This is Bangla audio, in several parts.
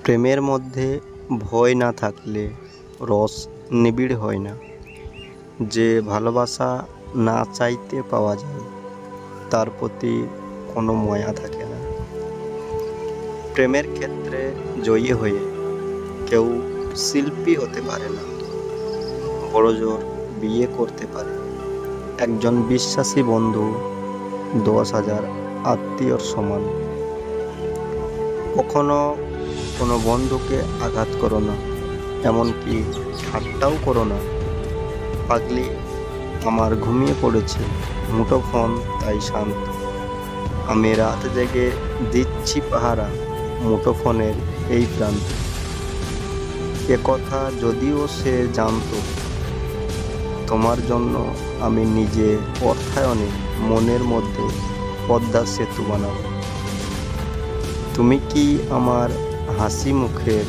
প্রেমের মধ্যে ভয় না থাকলে রস নিবিড় হয় না। যে ভালোবাসা না চাইতে পাওয়া যায় তার প্রতি কোনো মায়া থাকে না। প্রেমের ক্ষেত্রে জয়ী হয়ে কেউ শিল্পী হতে পারে না, বড়জোর বিয়ে করতে পারে। একজন বিশ্বাসী বন্ধু 10,000 আত্মীয়র সমান। কখনো কোনো বন্ধুকে আঘাত করো না, এমনকি ঠাট্টাও করো না। পাগলি আমার ঘুমিয়ে পড়েছে মুঠোফোন তাই শান্ত। আমি রাত জেগে দিচ্ছি পাহারা মুঠোফোনের এই প্রান্তে। একথা যদিও সে জানতো, তোমার জন্য আমি নিজে অর্থায়নে মনের মধ্যে পদ্মা সেতু বানাবো। তুমি কি আমার হাসি মুখের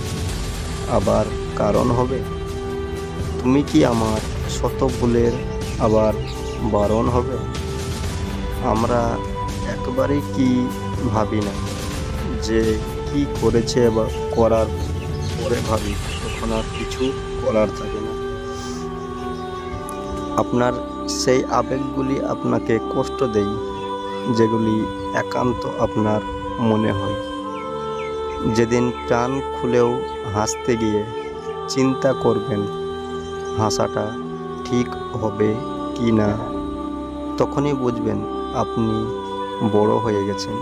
আবার কারণ হবে? তুমি কি আমার শত ভুলের আবার বারণ হবে? আমরা একবারই কি ভাবি না যে কি করেছে বা করার পরে ভাবি, তখন আর কিছু করার থাকে না। আপনার সেই আবেগগুলি আপনাকে কষ্ট দেয়, যেগুলি একান্ত আপনার মনে হয়। যেদিন প্রাণ খুলেও হাসতে গিয়ে চিন্তা করবেন হাসাটা ঠিক হবে কি না, তখনই বুঝবেন আপনি বড় হয়ে গেছেন।